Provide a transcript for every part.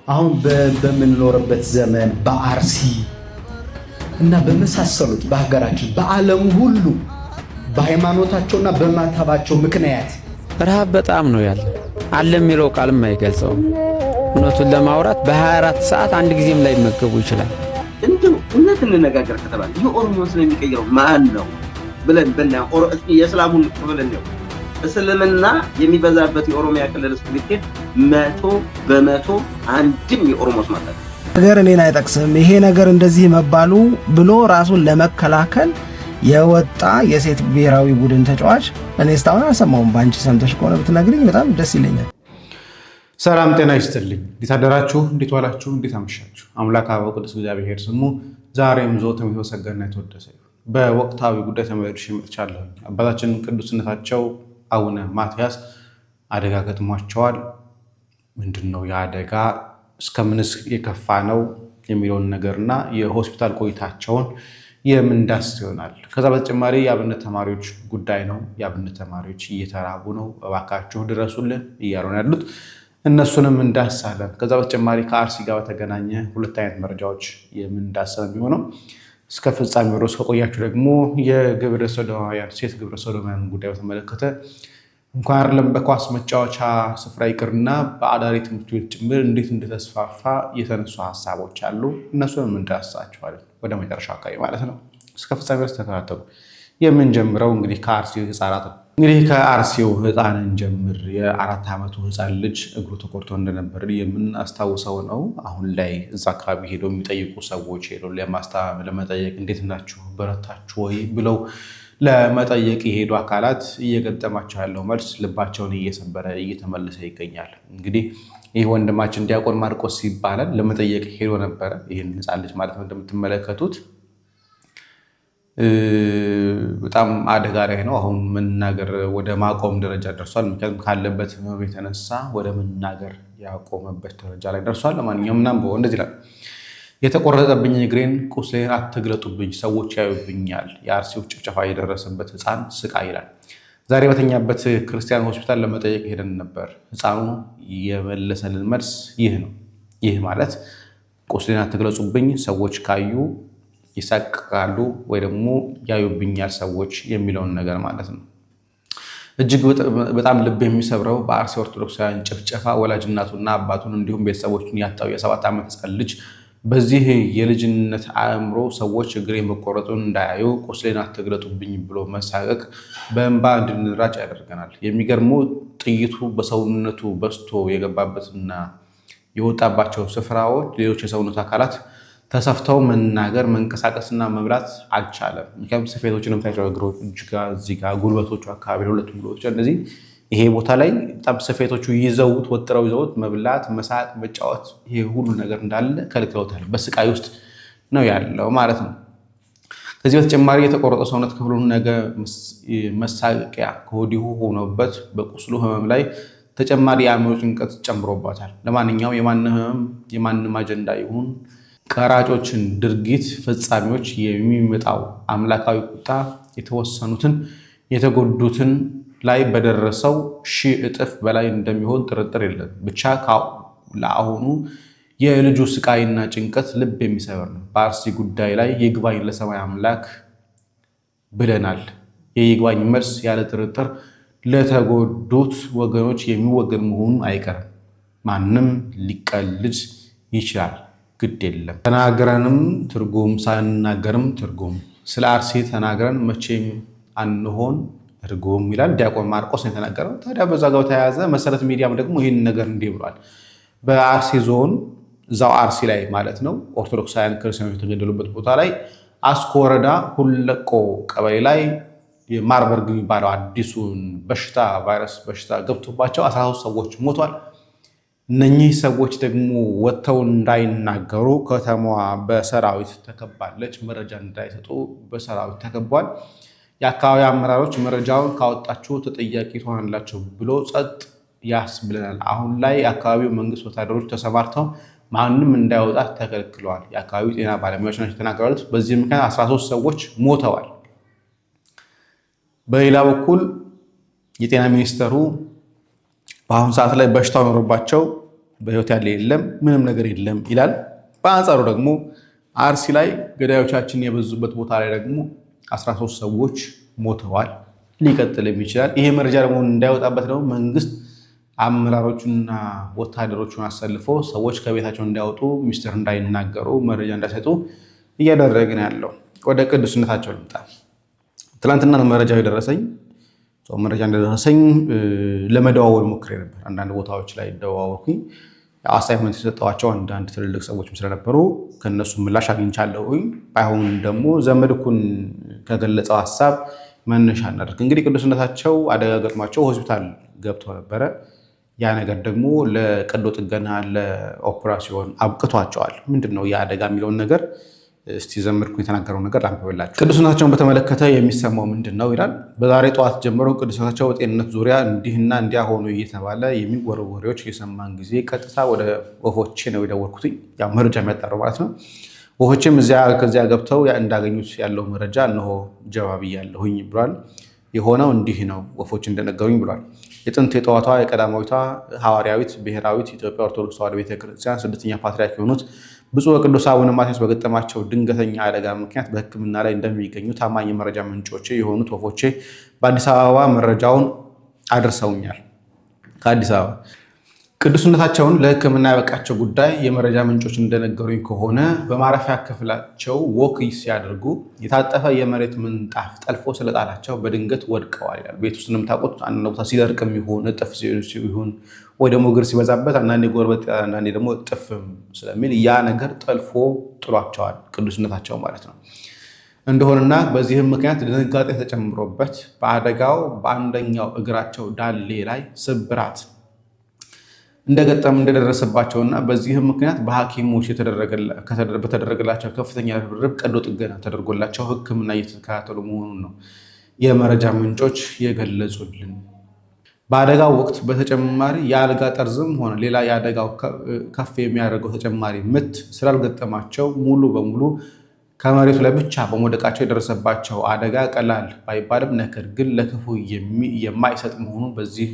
አሁን በምንኖርበት ዘመን በአርሲ እና በመሳሰሉት በሀገራችን በዓለም ሁሉ በሃይማኖታቸውና በማተባቸው ምክንያት ረሃብ በጣም ነው ያለ አለ የሚለው ቃልም አይገልጸውም። እውነቱን ለማውራት በ24 ሰዓት አንድ ጊዜም ላይ መገቡ ይችላል። እንዴ እውነት እንነጋገር ከተባለ የኦሮሞን ስለሚቀይረው ማን ነው ብለን በእናትህ የእስላሙን ብለን ነው እስልምና የሚበዛበት የኦሮሚያ ክልል ውስጥ ቢሄድ 100% አንድም የኦሮሞ ስማት ነገር እኔን አይጠቅስም ይሄ ነገር እንደዚህ መባሉ ብሎ ራሱን ለመከላከል የወጣ የሴት ብሔራዊ ቡድን ተጫዋች እኔ እስካሁን አልሰማሁም። ባንቺ ሰምተሽ ከሆነ ብትነግሪኝ በጣም ደስ ይለኛል። ሰላም ጤና ይስጥልኝ። እንዴት አደራችሁ? እንዴት ዋላችሁ? እንዴት አመሻችሁ? አምላክ አበው ቅዱስ እግዚአብሔር ስሙ ዛሬም ዘወትርም የተመሰገነና የተወደሰ ይሁን። በወቅታዊ ጉዳይ ተመልሼ መጥቻለሁ። አባታችን ቅዱስነታቸው አቡነ ማትያስ አደጋ ገጥሟቸዋል። ምንድነው የአደጋ እስከምንስ የከፋ ነው የሚለውን ነገርና የሆስፒታል ቆይታቸውን የምንዳስ ይሆናል። ከዛ በተጨማሪ የአብነት ተማሪዎች ጉዳይ ነው። የአብነት ተማሪዎች እየተራቡ ነው፣ እባካችሁ ድረሱልን እያሉ ነው ያሉት። እነሱንም እንዳሳለን። ከዛ በተጨማሪ ከአርሲ ጋር በተገናኘ ሁለት አይነት መረጃዎች የምንዳሰን የሚሆነው እስከ ፍጻሜ ድረስ ከቆያችሁ ደግሞ የግብረ ሰዶማውያን ሴት ግብረ ሰዶማውያን ጉዳይ በተመለከተ እንኳን አይደለም በኳስ መጫወቻ ስፍራ ይቅርና በአዳሪ ትምህርት ቤት ጭምር እንዴት እንደተስፋፋ የተነሱ ሀሳቦች አሉ። እነሱንም እንዳሳቸዋለን ወደ መጨረሻ አካባቢ ማለት ነው። እስከ ፍጻሜ ድረስ ተከታተሉ። የምንጀምረው እንግዲህ ከአርሲው ህፃናት ነው። እንግዲህ ከአርሲው ህፃንን ጀምር የ4 ዓመቱ ህፃን ልጅ እግሩ ተቆርጦ እንደነበር የምናስታውሰው ነው። አሁን ላይ እዛ አካባቢ ሄደው የሚጠይቁ ሰዎች ሄደው ለመጠየቅ እንዴት ናችሁ በረታችሁ ወይ ብለው ለመጠየቅ የሄዱ አካላት እየገጠማቸው ያለው መልስ ልባቸውን እየሰበረ እየተመለሰ ይገኛል። እንግዲህ ይህ ወንድማችን ዲያቆን ማርቆስ ይባላል። ለመጠየቅ ሄዶ ነበረ ይህን ህፃን ልጅ ማለት ነው። እንደምትመለከቱት በጣም አደጋ ላይ ነው። አሁን መናገር ወደ ማቆም ደረጃ ደርሷል። ምክንያቱም ካለበት ህመም የተነሳ ወደ መናገር ያቆመበት ደረጃ ላይ ደርሷል። ለማንኛውም ምናምን እንደዚህ ይላል። የተቆረጠብኝ እግሬን ቁስሌን አትግለጡብኝ፣ ሰዎች ያዩብኛል። የአርሲው ጭፍጨፋ የደረሰበት ህፃን ስቃይ ይላል። ዛሬ በተኛበት ክርስቲያን ሆስፒታል ለመጠየቅ ሄደን ነበር። ህፃኑ የመለሰልን መልስ ይህ ነው። ይህ ማለት ቁስሌን አትግለጹብኝ፣ ሰዎች ካዩ ይሳቀቃሉ ወይ ደግሞ ያዩብኛል ሰዎች የሚለውን ነገር ማለት ነው። እጅግ በጣም ልብ የሚሰብረው በአርሲ ኦርቶዶክሳውያን ጭፍጨፋ ወላጅ እናቱና አባቱን እንዲሁም ቤተሰቦቹን ያጣው የ7 ዓመት ህፃን ልጅ በዚህ የልጅነት አእምሮ ሰዎች እግሬ መቆረጡን እንዳያዩ ቁስሌን አትግለጡብኝ ብሎ መሳቀቅ በእንባ እንድንራጭ ያደርገናል። የሚገርመው ጥይቱ በሰውነቱ በስቶ የገባበትና የወጣባቸው ስፍራዎች ሌሎች የሰውነቱ አካላት ተሰፍተው መናገር መንቀሳቀስና መብላት አልቻለም። ምክንያቱም ስፌቶችንም ታይተው እግሮች ጋር እዚህ ጋር ጉልበቶቹ አካባቢ ሁለቱም ጉልበቶች እንደዚህ ይሄ ቦታ ላይ በጣም ስፌቶቹ ይዘውት ወጥረው ይዘውት መብላት፣ መሳቅ፣ መጫወት ይሄ ሁሉ ነገር እንዳለ ከልክለውታል። በስቃይ ውስጥ ነው ያለው ማለት ነው። ከዚህ በተጨማሪ የተቆረጠው ሰውነት ክፍሉን ነገ መሳቂያ ከወዲሁ ሆኖበት በቁስሉ ህመም ላይ ተጨማሪ የአእምሮ ጭንቀት ጨምሮባታል። ለማንኛውም የማንም አጀንዳ ይሁን ቀራጮችን ድርጊት ፈጻሚዎች የሚመጣው አምላካዊ ቁጣ የተወሰኑትን የተጎዱትን ላይ በደረሰው 1000 እጥፍ በላይ እንደሚሆን ጥርጥር የለም። ብቻ ለአሁኑ የልጁ ስቃይና ጭንቀት ልብ የሚሰብር ነው። በአርሲ ጉዳይ ላይ ይግባኝ ለሰማይ አምላክ ብለናል። የይግባኝ መልስ ያለ ጥርጥር ለተጎዱት ወገኖች የሚወገን መሆኑ አይቀርም። ማንም ሊቀልድ ይችላል፣ ግድ የለም። ተናግረንም ትርጉም ሳንናገርም ትርጉም ስለ አርሲ ተናግረን መቼም አንሆን እርጉም ይላል ዲያቆን ማርቆስ ነው የተናገረው። ታዲያ በዛ ጋር ተያያዘ መሰረት ሚዲያም ደግሞ ይህን ነገር እንዲህ ብሏል። በአርሲ ዞን እዛው አርሲ ላይ ማለት ነው ኦርቶዶክሳውያን ክርስቲያኖች የተገደሉበት ቦታ ላይ አስኮ ወረዳ ሁለቆ ቀበሌ ላይ የማርበርግ የሚባለው አዲሱን በሽታ ቫይረስ በሽታ ገብቶባቸው 13 ሰዎች ሞቷል። እነኚህ ሰዎች ደግሞ ወጥተው እንዳይናገሩ ከተማዋ በሰራዊት ተከባለች። መረጃ እንዳይሰጡ በሰራዊት ተከቧል። የአካባቢ አመራሮች መረጃውን ካወጣችሁ ተጠያቂ ትሆናላችሁ ብሎ ጸጥ ያስብለናል። አሁን ላይ የአካባቢው መንግስት ወታደሮች ተሰማርተው ማንም እንዳይወጣ ተከልክለዋል። የአካባቢው ጤና ባለሙያዎች ናቸው የተናገሩት። በዚህ ምክንያት 13 ሰዎች ሞተዋል። በሌላ በኩል የጤና ሚኒስተሩ በአሁኑ ሰዓት ላይ በሽታው ኖሮባቸው በህይወት ያለ የለም፣ ምንም ነገር የለም ይላል። በአንጻሩ ደግሞ አርሲ ላይ ገዳዮቻችን የበዙበት ቦታ ላይ ደግሞ 13 ሰዎች ሞተዋል። ሊቀጥልም ይችላል። ይሄ መረጃ ደግሞ እንዳይወጣበት ደግሞ መንግስት አመራሮቹና ወታደሮቹን አሰልፎ ሰዎች ከቤታቸው እንዳይወጡ፣ ሚስጥር እንዳይናገሩ፣ መረጃ እንዳይሰጡ እያደረግን ያለው። ወደ ቅዱስነታቸው ልምጣ። ትላንትና መረጃ የደረሰኝ ለመደዋወል ሞክሬ ነበር። አንዳንድ ቦታዎች ላይ ደዋወልኩኝ። አሳይመንት የሰጠዋቸው አንዳንድ ትልልቅ ሰዎችም ስለነበሩ ከነሱ ምላሽ አግኝቻለሁኝ። ባይሆን ደግሞ ዘመድኩን ከገለጸው ሀሳብ መነሻ እናደርግ። እንግዲህ ቅዱስነታቸው አደጋ ገጥሟቸው ሆስፒታል ገብተው ነበረ። ያ ነገር ደግሞ ለቀዶ ጥገና ለኦፕራሲዮን አብቅቷቸዋል። ምንድነው የአደጋ የሚለውን ነገር እስቲ ዘመድኩን የተናገረው ነገር ላንብብላችሁ። ቅዱስነታቸውን በተመለከተ የሚሰማው ምንድን ነው ይላል። በዛሬ ጠዋት ጀምሮ ቅዱስነታቸው በጤንነት ዙሪያ እንዲህና እንዲያ ሆኖ እየተባለ የሚወሩ ወሬዎች የሰማን ጊዜ ቀጥታ ወደ ወፎቼ ነው የደወልኩት። ያው መረጃ የሚያጣረው ማለት ነው። ወፎቼም ከዚያ ገብተው እንዳገኙት ያለው መረጃ እነሆ ጀዋብ ያለሁኝ ብሏል። የሆነው እንዲህ ነው ወፎች እንደነገሩኝ ብሏል። የጥንት የጠዋቷ የቀዳማዊቷ ሐዋርያዊት ብሔራዊት ኢትዮጵያ ኦርቶዶክስ ተዋሕዶ ቤተክርስቲያን ስድስተኛ ፓትርያርክ የሆኑት ብፁዕ ወቅዱስ አቡነ ማትያስ በገጠማቸው ድንገተኛ አደጋ ምክንያት በሕክምና ላይ እንደሚገኙ ታማኝ የመረጃ ምንጮቼ የሆኑት ወፎቼ በአዲስ አበባ መረጃውን አድርሰውኛል። ከአዲስ አበባ ቅዱስነታቸውን ለሕክምና ያበቃቸው ጉዳይ የመረጃ ምንጮች እንደነገሩኝ ከሆነ በማረፊያ ክፍላቸው ወክ ሲያደርጉ የታጠፈ የመሬት ምንጣፍ ጠልፎ ስለጣላቸው በድንገት ወድቀዋል ይላል። ቤት ውስጥ እንደምታውቁት አንዳንድ ቦታ ሲደርቅም ይሁን እጥፍ ሲሆን ወይ ደግሞ እግር ሲበዛበት አንዳንዴ ጎርበጥ አንዳንዴ ደግሞ እጥፍም ስለሚል ያ ነገር ጠልፎ ጥሏቸዋል ቅዱስነታቸው ማለት ነው እንደሆነና በዚህም ምክንያት ድንጋጤ ተጨምሮበት በአደጋው በአንደኛው እግራቸው ዳሌ ላይ ስብራት እንደደረሰባቸውና በዚህም ምክንያት በሐኪሞች በተደረገላቸው ከፍተኛ ርብርብ ቀዶ ጥገና ተደርጎላቸው ሕክምና እየተከታተሉ መሆኑን ነው የመረጃ ምንጮች የገለጹልን። በአደጋው ወቅት በተጨማሪ የአልጋ ጠርዝም ሆነ ሌላ የአደጋው ከፍ የሚያደርገው ተጨማሪ ምት ስላልገጠማቸው ሙሉ በሙሉ ከመሬቱ ላይ ብቻ በመውደቃቸው የደረሰባቸው አደጋ ቀላል ባይባልም ነገር ግን ለክፉ የማይሰጥ መሆኑን በዚህ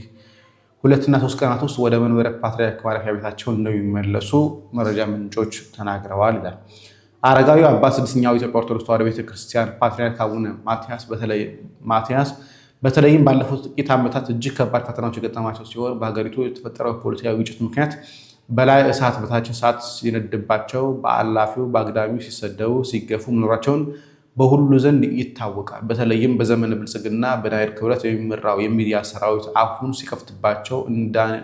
2 እና 3 ቀናት ውስጥ ወደ መንበረ ፓትርያርክ ማረፊያ ቤታቸው እንደሚመለሱ መረጃ ምንጮች ተናግረዋል ይላል። አረጋዊው አባት ስድስተኛው ኢትዮጵያ ኦርቶዶክስ ተዋሕዶ ቤተክርስቲያን ፓትርያርክ አቡነ ማትያስ በተለይም ባለፉት ጥቂት ዓመታት እጅግ ከባድ ፈተናዎች የገጠማቸው ሲሆን በሀገሪቱ የተፈጠረው ፖለቲካዊ ግጭት ምክንያት በላይ እሳት በታች እሳት ሲነድባቸው በአላፊው በአግዳሚው ሲሰደቡ ሲገፉ መኖራቸውን በሁሉ ዘንድ ይታወቃል። በተለይም በዘመነ ብልጽግና በናይል ክብረት የሚመራው የሚዲያ ሰራዊት አፉን ሲከፍትባቸው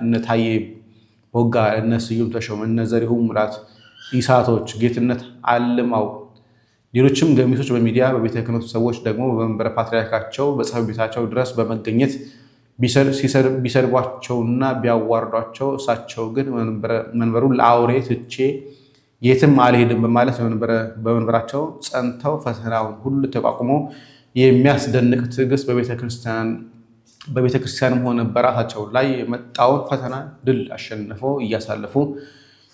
እነ ታዬ ቦጋ፣ እነ ስዩም ተሾመ፣ እነ ዘሪሁን ሙላት፣ ኢሳቶች፣ ጌትነት አልማው፣ ሌሎችም ገሚሶች በሚዲያ በቤተ ክህነቱ ሰዎች ደግሞ በመንበረ ፓትርያርካቸው በጽሕፈት ቤታቸው ድረስ በመገኘት ቢሰድቧቸውና ቢያዋርዷቸው እሳቸው ግን መንበሩን ለአውሬ ትቼ የትም አልሄድም በማለት በመንበራቸው ጸንተው ፈተናውን ሁሉ ተቋቁመው የሚያስደንቅ ትዕግስት በቤተክርስቲያንም ሆነ በራሳቸው ላይ የመጣውን ፈተና ድል አሸንፈው እያሳለፉ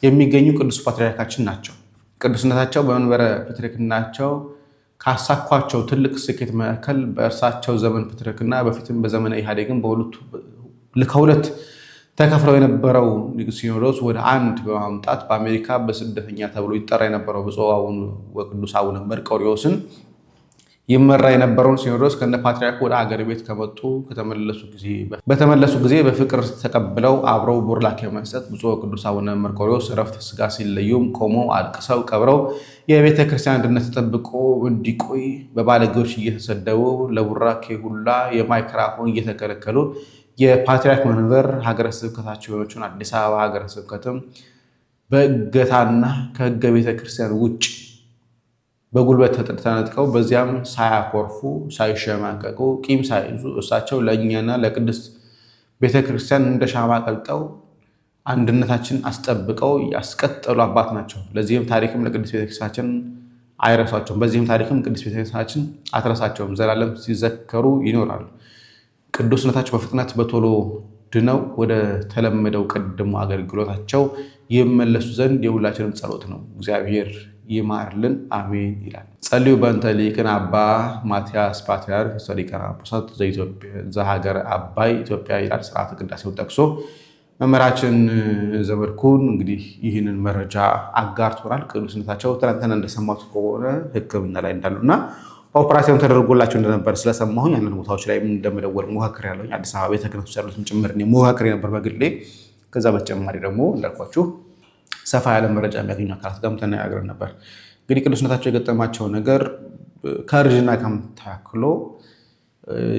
የሚገኙ ቅዱስ ፓትርያርካችን ናቸው። ቅዱስነታቸው በመንበረ ፕትርክናቸው ካሳኳቸው ትልቅ ስኬት መካከል በእርሳቸው ዘመን ፕትርክና በፊትም በዘመነ ኢህአዴግም ከሁለት ተከፍለው የነበረው ሲኖዶስ ወደ አንድ በማምጣት በአሜሪካ በስደተኛ ተብሎ ይጠራ የነበረው ብፁዕ ወቅዱስ አቡነ መርቆሬዎስን ይመራ የነበረውን ሲኖዶስ ከነ ፓትርያርኩ ወደ አገር ቤት በተመለሱ ጊዜ በፍቅር ተቀብለው አብረው ቡራኬ መስጠት ብፁዕ ወቅዱስ አቡነ መርቆሬዎስ ዕረፍተ ሥጋ ሲለዩም ቆመው አልቅሰው ቀብረው የቤተ ክርስቲያን አንድነት ተጠብቆ እንዲቆይ በባለጌዎች እየተሰደቡ ለቡራኬ ሁላ የማይክራፎን እየተከለከሉ የፓትርያርክ መንበር ሀገረ ስብከታቸው የሆነችውን አዲስ አበባ ሀገረ ስብከትም በእገታና ከሕገ ቤተ ክርስቲያን ውጭ በጉልበት ተነጥቀው በዚያም ሳያኮርፉ ሳይሸማቀቁ ቂም ሳይዙ እሳቸው ለእኛና ለቅድስት ቤተ ክርስቲያን እንደ ሻማ ቀልጠው አንድነታችን አስጠብቀው ያስቀጠሉ አባት ናቸው። ለዚህም ታሪክም ለቅድስት ቤተክርስቲያናችን አይረሷቸውም። በዚህም ታሪክም ቅድስት ቤተክርስቲያናችን አትረሳቸውም። ዘላለም ሲዘከሩ ይኖራሉ። ቅዱስነታቸው በፍጥነት በቶሎ ድነው ወደ ተለመደው ቀድሞ አገልግሎታቸው ይመለሱ ዘንድ የሁላችንም ጸሎት ነው። እግዚአብሔር ይማርልን፣ አሜን ይላል። ጸልዩ በእንተ ሊቅነ አባ ማትያስ ፓትርያርክ ሊቃነ ጳጳሳት ዘሀገረ አባይ ኢትዮጵያ ይላል። ስርዓተ ቅዳሴውን ጠቅሶ መምህራችን ዘመድኩን እንግዲህ ይህንን መረጃ አጋርቶናል። ቅዱስነታቸው ትናንትና እንደሰማሁት ከሆነ ሕክምና ላይ እንዳሉና ኦፕራሲዮን ተደርጎላቸው እንደነበር ስለሰማሁኝ አንዳንድ ቦታዎች ላይ እንደመደወል ሞካክር ያለሁኝ አዲስ አበባ ቤተ ክህነት ውስጥ ያሉትም ጭምር ሞካክር ነበር በግሌ። ከዛ በተጨማሪ ደግሞ እንዳልኳችሁ ሰፋ ያለ መረጃ የሚያገኙ አካላት ጋርም ተነጋግረን ነበር። እንግዲህ ቅዱስነታቸው የገጠማቸው ነገር ከእርጅና ጋር ተያክሎ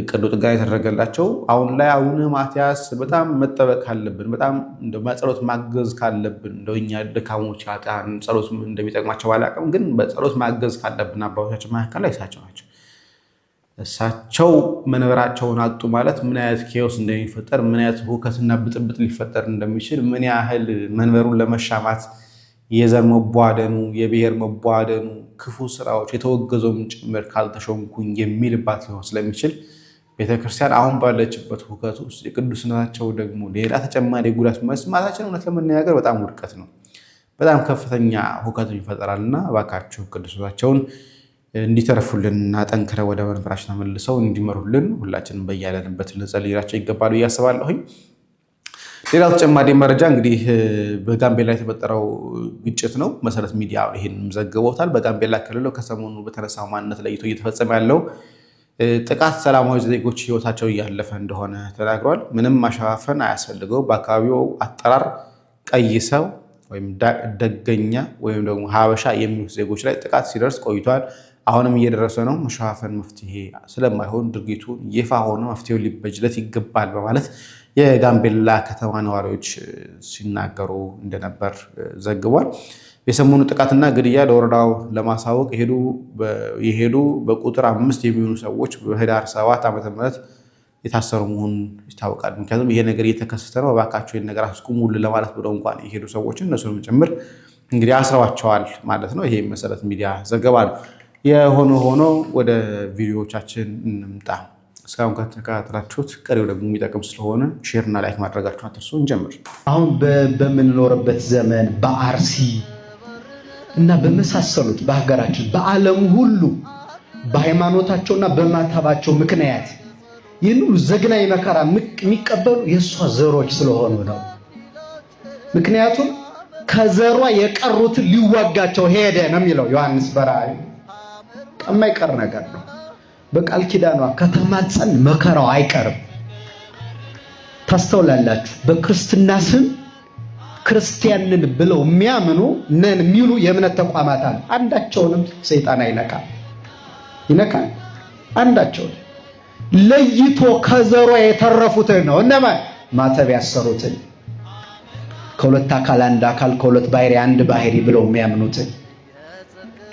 ቀዶ ጥገና የተደረገላቸው አሁን ላይ አቡነ ማትያስ በጣም መጠበቅ ካለብን በጣም በጸሎት ማገዝ ካለብን እንደኛ ደካሞች አጣን ጸሎት እንደሚጠቅማቸው ባላቅም ግን በጸሎት ማገዝ ካለብን አባቶቻችን መካከል ላይ እሳቸው ናቸው። እሳቸው መንበራቸውን አጡ ማለት ምን አይነት ኬዎስ እንደሚፈጠር ምን አይነት ሁከትና ብጥብጥ ሊፈጠር እንደሚችል ምን ያህል መንበሩን ለመሻማት የዘር መቧደኑ የብሔር መቧደኑ ክፉ ስራዎች የተወገዘውም ጭምር ካልተሾምኩኝ የሚልባት ሊሆን ስለሚችል ቤተክርስቲያን አሁን ባለችበት ሁከት ውስጥ የቅዱስነታቸው ደግሞ ሌላ ተጨማሪ ጉዳት መስማታችን እውነት ለመነጋገር በጣም ውድቀት ነው። በጣም ከፍተኛ ሁከት ይፈጠራልና እባካችሁ ቅዱስነታቸውን እንዲተርፉልንና ጠንክረው ወደ መንበራቸው ተመልሰው እንዲመሩልን ሁላችንም በያለንበት ልንጸልይላቸው ይገባል እያስባለሁኝ። ሌላው ተጨማሪ መረጃ እንግዲህ በጋምቤላ የተፈጠረው ግጭት ነው። መሰረት ሚዲያ ይሄን ዘግቦታል። በጋምቤላ ክልል ከሰሞኑ በተነሳው ማንነት ለይቶ እየተፈጸመ ያለው ጥቃት ሰላማዊ ዜጎች ህይወታቸው እያለፈ እንደሆነ ተናግሯል። ምንም ማሸፋፈን አያስፈልገው። በአካባቢው አጠራር ቀይ ሰው ወይም ደገኛ ወይም ደግሞ ሀበሻ የሚሉት ዜጎች ላይ ጥቃት ሲደርስ ቆይቷል። አሁንም እየደረሰ ነው። መሸፋፈን መፍትሄ ስለማይሆን ድርጊቱን ይፋ ሆኖ መፍትሄው ሊበጅለት ይገባል በማለት የጋምቤላ ከተማ ነዋሪዎች ሲናገሩ እንደነበር ዘግቧል። የሰሞኑ ጥቃትና ግድያ ለወረዳው ለማሳወቅ የሄዱ በቁጥር 5 የሚሆኑ ሰዎች በህዳር 7 ዓ.ም የታሰሩ መሆኑን ይታወቃል። ምክንያቱም ይሄ ነገር እየተከሰተ ነው እባካችሁ ይሄን ነገር አስቁሙልን ለማለት ብለው እንኳን የሄዱ ሰዎችን እነሱንም ጭምር እንግዲህ አስረዋቸዋል ማለት ነው። ይሄ መሰረት ሚዲያ ዘገባ ነው። የሆነ ሆኖ ወደ ቪዲዮዎቻችን እንምጣ። እስካሁን ከተከታተላችሁት ቀሪው ደግሞ የሚጠቅም ስለሆነ ሼርና ላይክ ማድረጋችሁን አትርሱ። እንጀምር። አሁን በምንኖርበት ዘመን በአርሲ እና በመሳሰሉት በሀገራችን በዓለም ሁሉ በሃይማኖታቸውና በማተባቸው ምክንያት ይህን ሁሉ ዘግናኝ መከራ የሚቀበሉ የእሷ ዘሮች ስለሆኑ ነው። ምክንያቱም ከዘሯ የቀሩትን ሊዋጋቸው ሄደ ነው የሚለው ዮሐንስ በራእዩ። የማይቀር ነገር ነው። በቃል ኪዳኗ ከተማጸን መከራው አይቀርም። ታስተውላላችሁ። በክርስትና ስም ክርስቲያንን ብለው የሚያምኑ ነን የሚሉ የእምነት ተቋማት አሉ። አንዳቸውንም ሰይጣን ይነካል። አንዳቸውን ለይቶ ከዘሯ የተረፉትን ነው እነማን ማተብ ያሰሩትን ከሁለት አካል አንድ አካል ከሁለት ባህሪ አንድ ባህሪ ብለው የሚያምኑትን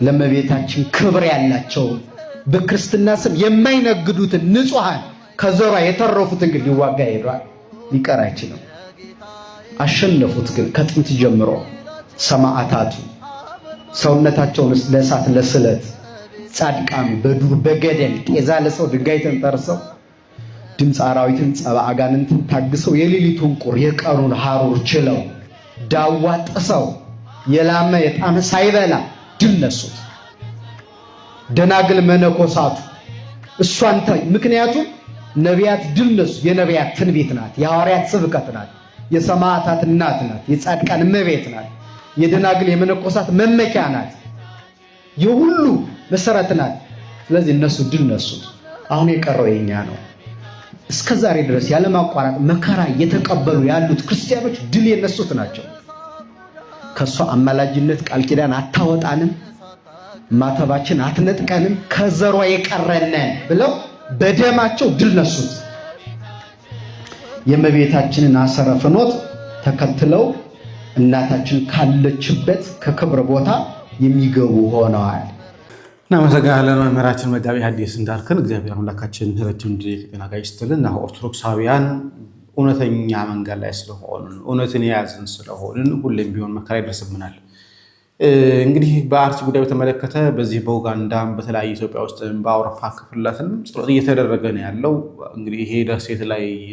ለእመቤታችን ክብር ያላቸውን በክርስትና ስም የማይነግዱትን ንጹሃን ከዘሯ የተረፉትን ግን ሊዋጋ ሄዷል። ሊቀር አይችልም። አሸነፉት። ግን ከጥንት ጀምሮ ሰማዕታቱ ሰውነታቸውን ለእሳት ለስለት ጻድቃኑ በዱር በገደል ጤዛ ለሰው ድንጋይ ተንተርሰው ድምፅ አራዊትን ጸባ አጋንንትን ታግሰው የሌሊቱን ቁር የቀኑን ሐሩር ችለው ዳዋ ጥሰው የላመ የጣመ ሳይበላ ድል ነሱት። ደናግል መነኮሳቱ እሷንተ ምክንያቱም ነቢያት ድል ነሱ። የነቢያት ትንቢት ናት። የሐዋርያት ስብከት ናት። የሰማዕታት እናት ናት። የጻድቃን እመቤት ናት። የደናግል የመነኮሳት መመኪያ ናት። የሁሉ መሰረት ናት። ስለዚህ እነሱ ድል ነሱት። አሁን የቀረው የኛ ነው። እስከዛሬ ድረስ ያለማቋረጥ መከራ እየተቀበሉ ያሉት ክርስቲያኖች ድል የነሱት ናቸው። ከሷ አማላጅነት ቃል ኪዳን አታወጣንም፣ ማተባችን አትነጥቀንም፣ ከዘሯ የቀረነን ብለው በደማቸው ድል ነሱት። የእመቤታችንን አሰረ ፍኖት ተከትለው እናታችን ካለችበት ከክብር ቦታ የሚገቡ ሆነዋል። እናመሰግናለን መምህራችን መጋቢ ሐዲስ እንዳልከን እግዚአብሔር አምላካችን ረጅም ዕድሜ ከጤና ጋር ይስጥልን። ኦርቶዶክሳውያን እውነተኛ መንገድ ላይ ስለሆንን እውነትን የያዝን ስለሆንን ሁሌም ቢሆን መከራ ይደርስብናል። እንግዲህ በአርሲ ጉዳይ በተመለከተ በዚህ በኡጋንዳም በተለያዩ ኢትዮጵያ ውስጥ በአውሮፓ ክፍላትን ጸሎት እየተደረገ ነው ያለው። እንግዲህ ይሄ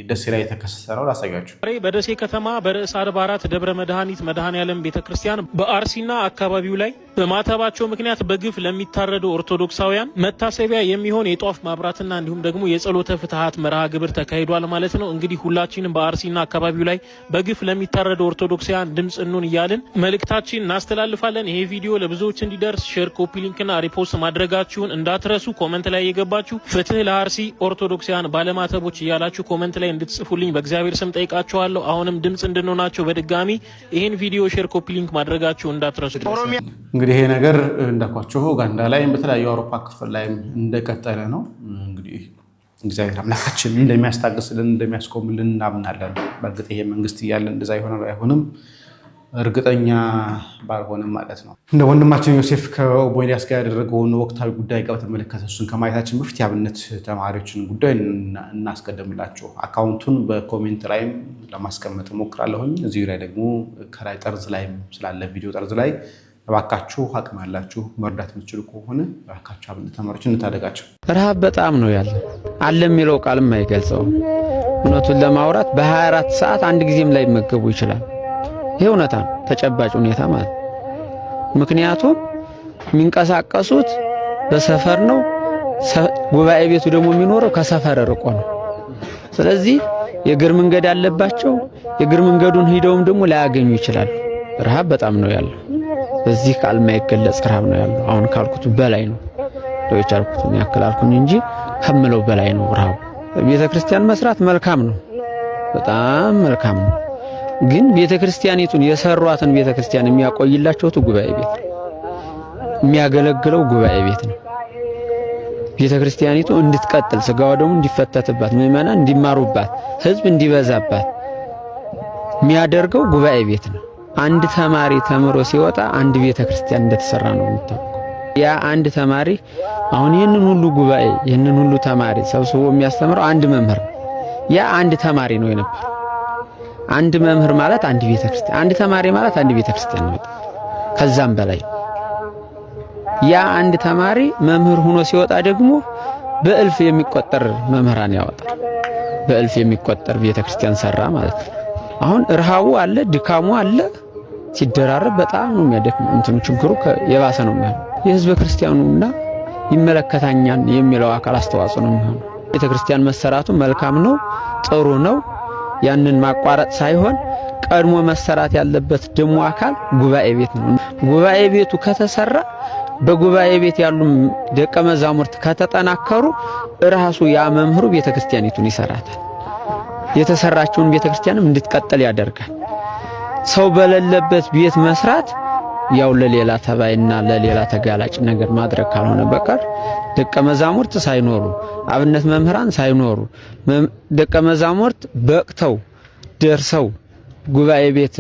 ደሴ ላይ የተከሰተ ነው። ላሳያችሁ። በደሴ ከተማ በርዕሰ አድባራት ደብረ መድኃኒት መድኃኔዓለም ቤተክርስቲያን በአርሲና አካባቢው ላይ በማተባቸው ምክንያት በግፍ ለሚታረዱ ኦርቶዶክሳውያን መታሰቢያ የሚሆን የጧፍ ማብራትና እንዲሁም ደግሞ የጸሎተ ፍትሃት መርሃ ግብር ተካሂዷል ማለት ነው። እንግዲህ ሁላችንም በአርሲና አካባቢው ላይ በግፍ ለሚታረዱ ኦርቶዶክሳውያን ድምጽ እንሁን እያልን መልእክታችን እናስተላልፋለን። ይሄ ቪዲዮ ለብዙዎች እንዲደርስ ሼር፣ ኮፒ ሊንክና ሪፖስት ማድረጋችሁን እንዳትረሱ። ኮመንት ላይ የገባችሁ ፍትህ ለአርሲ ኦርቶዶክሳውያን ባለማተቦች እያላችሁ ኮመንት ላይ እንድትጽፉልኝ በእግዚአብሔር ስም ጠይቃችኋለሁ። አሁንም ድምጽ እንድንሆናቸው በድጋሚ ይህን ቪዲዮ ሼር፣ ኮፒ ሊንክ ማድረጋችሁ እንዳትረሱ። እንግዲህ ይሄ ነገር እንዳኳቸው ኡጋንዳ ላይ በተለያዩ አውሮፓ ክፍል ላይ እንደቀጠለ ነው። እንግዲህ እግዚአብሔር አምላካችን እንደሚያስታግስልን እንደሚያስቆምልን እናምናለን። በእርግጥ ይሄ መንግስት እያለ እንደዛ ይሆናል አይሆንም እርግጠኛ ባልሆነም ማለት ነው። እንደ ወንድማችን ዮሴፍ ከኦቦይሊያስ ጋር ያደረገውን ወቅታዊ ጉዳይ ጋር በተመለከተ እሱን ከማየታችን በፊት የአብነት ተማሪዎችን ጉዳይ እናስቀድምላቸው። አካውንቱን በኮሜንት ላይም ለማስቀመጥ እሞክራለሁኝ። እዚሁ ላይ ደግሞ ከላይ ጠርዝ ላይም ስላለ ቪዲዮ ጠርዝ ላይ እባካችሁ አቅም ያላችሁ መርዳት የምትችሉ ከሆነ እባካችሁ አብነት ተማሪዎችን እንታደጋቸው። ረሃብ በጣም ነው ያለ አለ የሚለው ቃልም አይገልጸውም። እውነቱን ለማውራት በ24 ሰዓት አንድ ጊዜም ላይ መገቡ ይችላል። ይሄ እውነታ ነው፣ ተጨባጭ ሁኔታ ማለት። ምክንያቱም የሚንቀሳቀሱት በሰፈር ነው፣ ጉባኤ ቤቱ ደግሞ የሚኖረው ከሰፈር ርቆ ነው። ስለዚህ የእግር መንገድ አለባቸው። የእግር መንገዱን ሂደውም ደግሞ ላያገኙ ይችላሉ። ረሃብ በጣም ነው ያለው። በዚህ ቃል የማይገለጽ ረሃብ ነው ያለው። አሁን ካልኩት በላይ ነው። ለውጭ አልኩት ያክል አልኩኝ እንጂ ከምለው በላይ ነው ረሃብ። ቤተክርስቲያን መስራት መልካም ነው፣ በጣም መልካም ነው። ግን ቤተክርስቲያኒቱን የሰሯትን ቤተክርስቲያን የሚያቆይላቸው ጉባኤ ቤት የሚያገለግለው ጉባኤ ቤት ነው። ቤተክርስቲያኒቱ እንድትቀጥል ስጋው ደግሞ እንዲፈተትባት ምዕመናን እንዲማሩባት ህዝብ እንዲበዛባት የሚያደርገው ጉባኤ ቤት ነው። አንድ ተማሪ ተምሮ ሲወጣ አንድ ቤተክርስቲያን እንደተሰራ ነው የሚታወቀው። ያ አንድ ተማሪ አሁን ይህንን ሁሉ ጉባኤ ይህንን ሁሉ ተማሪ ሰብስቦ የሚያስተምረው አንድ መምህር ነው። ያ አንድ ተማሪ ነው የነበረው። አንድ መምህር ማለት አንድ ቤተክርስቲያን፣ አንድ ተማሪ ማለት አንድ ቤተክርስቲያን ነው። ከዛም በላይ ያ አንድ ተማሪ መምህር ሆኖ ሲወጣ ደግሞ በእልፍ የሚቆጠር መምህራን ያወጣል። በእልፍ የሚቆጠር ቤተክርስቲያን ሰራ ማለት ነው። አሁን ረሃቡ አለ፣ ድካሙ አለ፣ ሲደራረብ በጣም ነው የሚያደክም። እንትኑ ችግሩ የባሰ ነው የሚሆነው። የህዝበ ክርስቲያኑና ይመለከታኛል የሚለው አካል አስተዋጽኦ ነው የሚሆነው። ቤተክርስቲያን መሰራቱ መልካም ነው፣ ጥሩ ነው። ያንን ማቋረጥ ሳይሆን ቀድሞ መሰራት ያለበት ደግሞ አካል ጉባኤ ቤት ነው። ጉባኤ ቤቱ ከተሰራ በጉባኤ ቤት ያሉ ደቀ መዛሙርት ከተጠናከሩ ራሱ ያ መምህሩ ቤተክርስቲያኒቱን ይሰራታል። የተሰራችውን ቤተክርስቲያንም እንድትቀጥል ያደርጋል። ሰው በሌለበት ቤት መስራት ያው ለሌላ ተባይና ለሌላ ተጋላጭ ነገር ማድረግ ካልሆነ በቀር ደቀ መዛሙርት ሳይኖሩ አብነት መምህራን ሳይኖሩ ደቀ መዛሙርት በቅተው ደርሰው ጉባኤ ቤት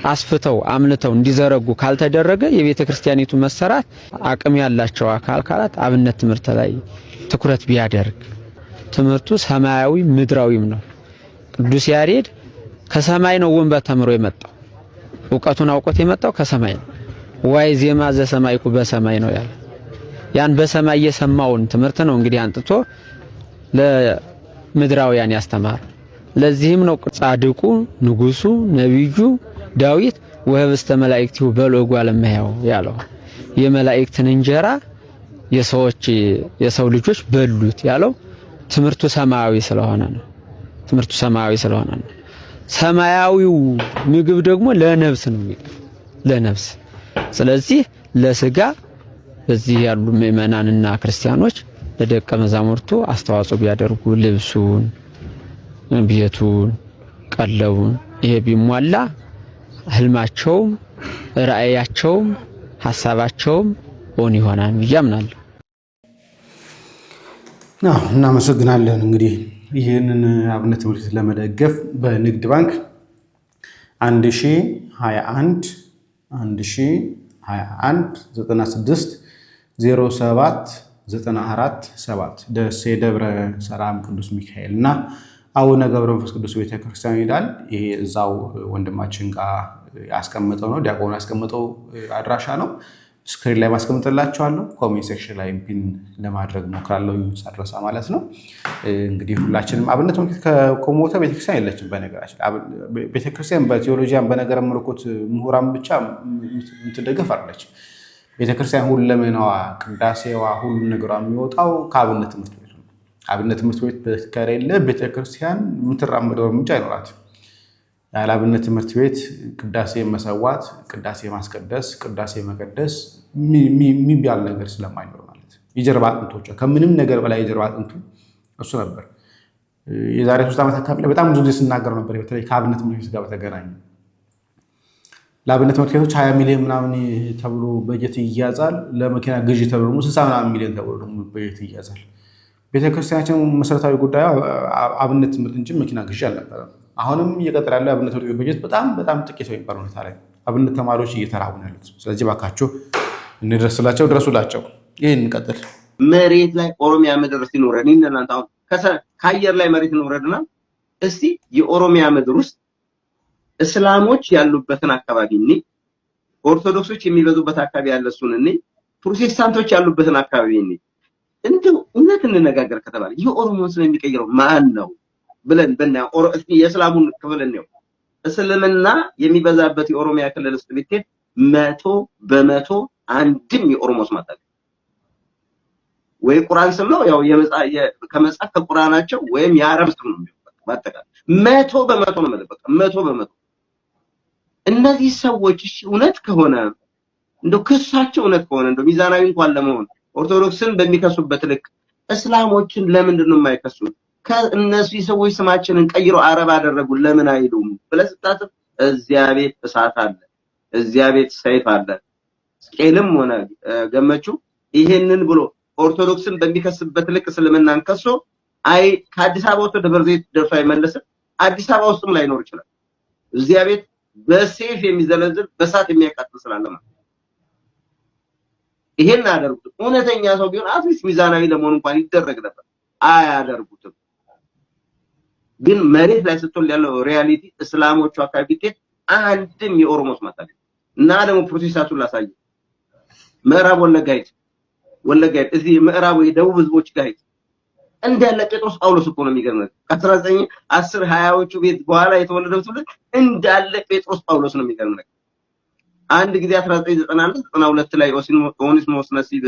አስፍተው አምልተው እንዲዘረጉ ካልተደረገ የቤተክርስቲያኒቱ መሰራት አቅም ያላቸው አካላት አብነት ትምህርት ላይ ትኩረት ቢያደርግ ትምህርቱ ሰማያዊ ምድራዊም ነው። ቅዱስ ያሬድ ከሰማይ ነው ወንበር ተምሮ የመጣው። ዕውቀቱን አውቆት የመጣው ከሰማይ ነው። ዋይ ዜማ ዘሰማይኩ በሰማይ ነው ያለ። ያን በሰማይ የሰማውን ትምህርት ነው እንግዲህ አንጥቶ ለምድራውያን ያስተማር። ለዚህም ነው ጻድቁ ንጉሱ ነብዩ ዳዊት ወህብስተ መላእክቲሁ በልዑ ለማያው ያለው። የመላእክትን እንጀራ የሰው ልጆች በሉት ያለው ትምህርቱ ሰማያዊ ስለሆነ ነው። ትምህርቱ ሰማያዊ ስለሆነ ነው። ሰማያዊው ምግብ ደግሞ ለነፍስ ነው የሚጠቅም ለነፍስ። ስለዚህ ለስጋ በዚህ ያሉ ምዕመናንና ክርስቲያኖች ለደቀ መዛሙርቱ አስተዋጽኦ ቢያደርጉ ልብሱን፣ ቤቱን፣ ቀለቡን ይሄ ቢሟላ ህልማቸውም ራእያቸውም ሐሳባቸውም ኦን ይሆናል ብዬ አምናለሁ። እናመሰግናለን። እንግዲህ ይህንን አብነት ትምህርት ለመደገፍ በንግድ ባንክ 1021 96 07 94 7 ደሴ ደብረ ሰላም ቅዱስ ሚካኤል እና አቡነ ገብረ መንፈስ ቅዱስ ቤተክርስቲያን ይላል። ይሄ እዛው ወንድማችን ጋር ያስቀመጠው ነው፣ ዲያቆኑ ያስቀመጠው አድራሻ ነው። ስክሪን ላይ ማስቀምጥላችኋለሁ። ኮሜንት ሴክሽን ላይ ፒን ለማድረግ ሞክራለሁ ሳልረሳ ማለት ነው። እንግዲህ ሁላችንም አብነት ትምህርት ከሞተ ቤተክርስቲያን የለችም። በነገራችን ቤተክርስቲያን በቴዎሎጂያን በነገረ መለኮት ምሁራን ብቻ የምትደገፍ አይደለች። ቤተክርስቲያን ሁለመናዋ፣ ቅዳሴዋ፣ ሁሉ ነገሯ የሚወጣው ከአብነት ትምህርት ቤት ነው። አብነት ትምህርት ቤት ከሌለ ቤተክርስቲያን የምትራመደው እርምጃ አይኖራትም። ያለ አብነት ትምህርት ቤት ቅዳሴ መሰዋት፣ ቅዳሴ ማስቀደስ፣ ቅዳሴ መቀደስ የሚባል ነገር ስለማይኖር ማለት የጀርባ አጥንቶቿ ከምንም ነገር በላይ የጀርባ አጥንቱ እሱ ነበር። የዛሬ 3 ዓመት አካባቢ ላይ በጣም ብዙ ጊዜ ስናገር ነበር። በተለይ ከአብነት ትምህርት ቤት ጋር በተገናኘ ለአብነት ትምህርት ቤቶች 20 ሚሊዮን ምናምን ተብሎ በጀት ይያዛል። ለመኪና ግዢ ተብሎ 60 ምናምን ሚሊዮን ተብሎ ደግሞ በጀት ይያዛል። ቤተክርስቲያናችን መሰረታዊ ጉዳዩ አብነት ትምህርት እንጂ መኪና ግዢ አልነበረም። አሁንም እየቀጠለ ያለው አብነት ትምህርት ቤት በጀት በጣም ጥቂት የሚባል ሁኔታ ላይ አብነት ተማሪዎች እየተራቡ ነው ያሉት። ስለዚህ ባካችሁ እንድረስላቸው፣ ድረሱላቸው። ይህን እንቀጥል። መሬት ላይ ኦሮሚያ ምድር ሲኖረን እናንተ አሁን ከአየር ላይ መሬት እንውረድና እስቲ የኦሮሚያ ምድር ውስጥ እስላሞች ያሉበትን አካባቢ እኔ ኦርቶዶክሶች የሚበዙበት አካባቢ ያለ እሱን እኔ ፕሮቴስታንቶች ያሉበትን አካባቢ እኔ እንደው እውነት እንነጋገር ከተባለ የኦሮሞን ስለሚቀይረው ማን ነው ብለን በእናትህ የእስላሙን ክፍል ነው እስልምና የሚበዛበት የኦሮሚያ ክልል ውስጥ ብትሄድ 100% አንድም የኦሮሞ ስም አታገኝም። ወይ ቁርአን ስም ነው ያው ከመጽሐፍ ከቁርአናቸው ወይም የአረብ ስም ነው ባጠቃላይ 100% ነው ማለት በቃ 100%። እነዚህ ሰዎች እሺ እውነት ከሆነ እንደው ክሳቸው እውነት ከሆነ እንደው ሚዛናዊ እንኳን ለመሆን ኦርቶዶክስን በሚከሱበት ልክ እስላሞችን ለምንድን ነው የማይከሱት? ከእነዚህ ሰዎች ስማችንን ቀይረው አረብ አደረጉ ለምን አይሉም ብለህ ስታስብ እዚያ ቤት እሳት አለ፣ እዚያ ቤት ሰይፍ አለ። ስቄልም ሆነ ገመቹ ይሄንን ብሎ ኦርቶዶክስን በሚከስበት ልክ እስልምናን ከሶ አይ ከአዲስ አበባ ወጥቶ ደብረ ዘይት ደርሶ አይመለስም። አዲስ አበባ ውስጥም ላይኖር ይችላል። እዚያ ቤት በሰይፍ የሚዘለዝል በሳት የሚያቃጥል ስላለ ማለት ይሄን አደረጉት። እውነተኛ ሰው ቢሆን አትሊስት ሚዛናዊ ለመሆን እንኳን ይደረግ ነበር። አያደርጉትም። ግን መሬት ላይ ስትል ያለው ሪያሊቲ እስላሞቹ አካባቢ ቢት አንድም የኦሮሞስ ማታለ እና ደግሞ ፕሮቴስታንቱን ላሳየ ምዕራብ ወለጋ እዚህ ምዕራብ የደቡብ ህዝቦች ጋር እንዳለ ጴጥሮስ ጳውሎስ እኮ ነው የሚገርመው። ከ1910 20ዎቹ ቤት በኋላ የተወለደው ትውልድ እንዳለ ጴጥሮስ ጳውሎስ ነው የሚገርመው። አንድ ጊዜ 1992 ላይ ኦኔሲሞስ ነሲብ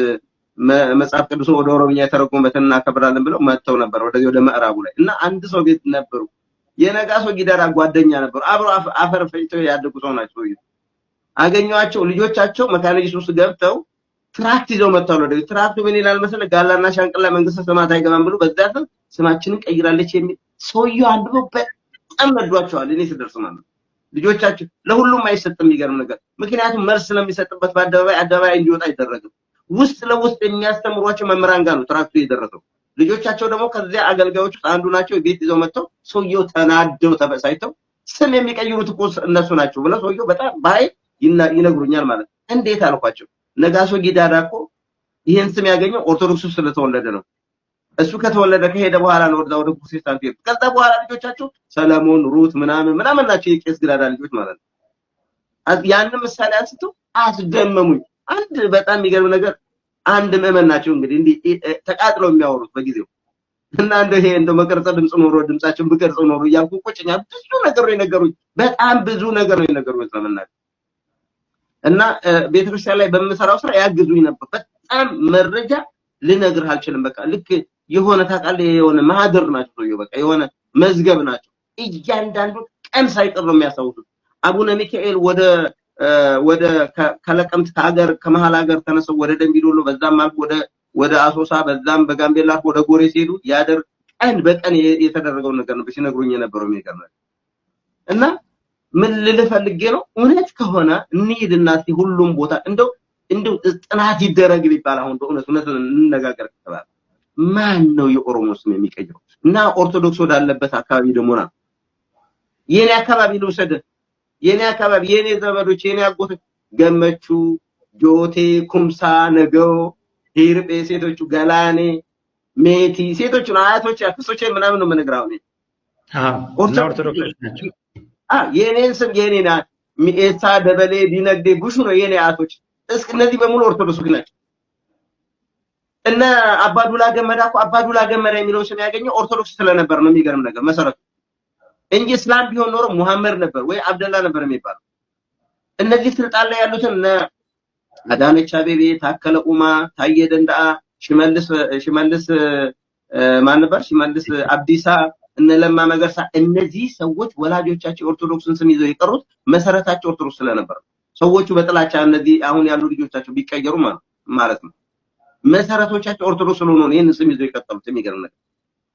መጽሐፍ ቅዱስ ወደ ኦሮምኛ የተረጎመበትን እናከብራለን ብለው መጥተው ነበር ወደዚህ ወደ ምዕራቡ ላይ እና አንድ ሰው ቤት ነበሩ። የነጋሶ ጊዳራ ጓደኛ ነበሩ። አብሮ አፈር ፈጭተው ያደጉ ሰው ናቸው። አገኘዋቸው። ልጆቻቸው መካነ ኢየሱስ ገብተው ትራክት ይዘው መጥተው ወደ ትራክቱ ምን ይላል መሰለህ? ጋላና ሻንቅላ መንግስተ ሰማያት አይገባም ብሎ በዛት ስማችንን ቀይራለች የሚል ሰውየው አንድ ነው። በጣም ነዷቸዋል። እኔ ስደርስ ማለት ልጆቻቸው ለሁሉም አይሰጥም። የሚገርም ነገር ምክንያቱም መልስ ስለሚሰጥበት በአደባባይ እንዲወጣ አይደረግም። ውስጥ ለውስጥ የሚያስተምሯቸው መምህራን ጋር ነው ትራክቱ የደረሰው። ልጆቻቸው ደግሞ ከዚያ አገልጋዮች አንዱ ናቸው። ቤት ይዘው መጥተው ሰውየው ተናደው ተበሳይተው ስም የሚቀይሩት እኮ እነሱ ናቸው ብለው ሰውየው በጣም ባይ ይነግሩኛል ማለት እንዴት አልኳቸው። ነጋሶ ጊዳዳ እኮ ይሄን ስም ያገኘው ኦርቶዶክስ ውስጥ ስለተወለደ ነው። እሱ ከተወለደ ከሄደ በኋላ ነው ወደ ፕሮቴስታንት ሄዱ። ከዛ በኋላ ልጆቻቸው ሰለሞን፣ ሩት ምናምን ናቸው የቄስ ጊዳዳ ልጆች ማለት ነው። ያንን ምሳሌ አንስተው አስደመሙኝ። አንድ በጣም የሚገርም ነገር አንድ ምዕመን ናቸው እንግዲህ እንዲህ ተቃጥለው የሚያወሩት በጊዜው እና እንደው ይሄ እንደው መቀርጸ ድምጽ ኖሮ ድምጻቸውን ብቀርጸው ኖሮ እያልኩ ቁጭኛ ብዙ ነገር ነው የነገሩኝ። በጣም ብዙ ነገር ነው የነገሩኝ ስለምናገር እና ቤተክርስቲያን ላይ በምሰራው ስራ ያግዙኝ ነበር። በጣም መረጃ ልነግርህ አልችልም። በቃ ልክ የሆነ ታውቃለህ የሆነ ማህደር ናቸው ነው በቃ የሆነ መዝገብ ናቸው። እያንዳንዱ ቀን ሳይቀር ነው የሚያሳውቁት። አቡነ ሚካኤል ወደ ከለቀምት ከሀገር ከመሃል ሀገር ተነሰው ወደ ደምቢዶሎ በዛም አልፎ ወደ አሶሳ በዛም በጋምቤላ ወደ ጎሬ ሲሄዱ ያደር ቀን በቀን የተደረገው ነገር ነው ሲነግሩኝ የነበረው የሚገርም እና ምን ልፈልጌ ነው እውነት ከሆነ እንሂድና ሁሉም ቦታ እንደው ጥናት ይደረግ ቢባል አሁን በእውነት እንነጋገር ከተባለ ማን ነው የኦሮሞ ስም የሚቀይረው? እና ኦርቶዶክስ ወዳለበት አካባቢ ደግሞ ነው የኔ አካባቢ ልውሰድ። የኔ አካባቢ የኔ ዘመዶች የኔ አጎቶች ገመቹ፣ ጆቴ፣ ኩምሳ፣ ነገው፣ ሂርጴ ሴቶቹ ገላኔ፣ ሜቲ ሴቶቹ አያቶች አክስቶች ምናምን ነው የምነግራው እኔ። ኦርቶዶክሶች ናቸው። የኔን ስም የኔና ሚኤሳ ደበሌ ዲነግዴ ቡሹ ነው የኔ አያቶች። እስኪ እነዚህ በሙሉ ኦርቶዶክስ ናቸው። እና አባዱላ ገመዳ እኮ አባዱላ ገመዳ የሚለው ስም ያገኘው ኦርቶዶክስ ስለነበር ነው። የሚገርም ነገር መሰረቱ እንጂ እስላም ቢሆን ኖሮ ሙሐመድ ነበር ወይ አብደላ ነበር የሚባለው። እነዚህ ስልጣን ላይ ያሉትን አዳነች አቤቤ፣ ታከለ ኡማ፣ ታየ ደንደአ፣ ሽመልስ ማን ነበር? ሽመልስ አብዲሳ፣ እነ ለማ መገርሳ። እነዚህ ሰዎች ወላጆቻቸው ኦርቶዶክስን ስም ይዘው የቀሩት መሰረታቸው ኦርቶዶክስ ስለነበር ሰዎቹ በጥላቻ እነዚህ አሁን ያሉ ልጆቻቸው ቢቀየሩ ማለት ነው መሰረቶቻቸው ኦርቶዶክስ ስለሆኑ ነው ይሄን ስም ይዘው የቀጠሉት። የሚገርም ነገር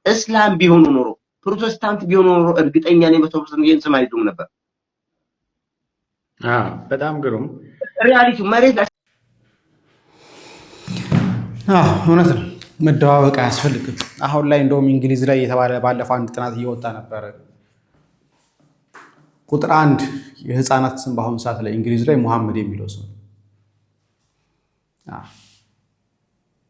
እስላም ቢሆኑ ኖሮ ፕሮቴስታንት ቢሆኑ ኖሮ እርግጠኛ ነኝ በተወሰነ ይሄን ስም አይዱም ነበር። በጣም ግሩም ሪያሊቲ መሬት ላይ እውነት ነው። መደባበቅ አያስፈልግም። አሁን ላይ እንደውም እንግሊዝ ላይ የተባለ ባለፈው አንድ ጥናት እየወጣ ነበር። ቁጥር 1 የህፃናት ስም በአሁኑ ሰዓት ላይ እንግሊዝ ላይ ሙሐመድ የሚለው ስም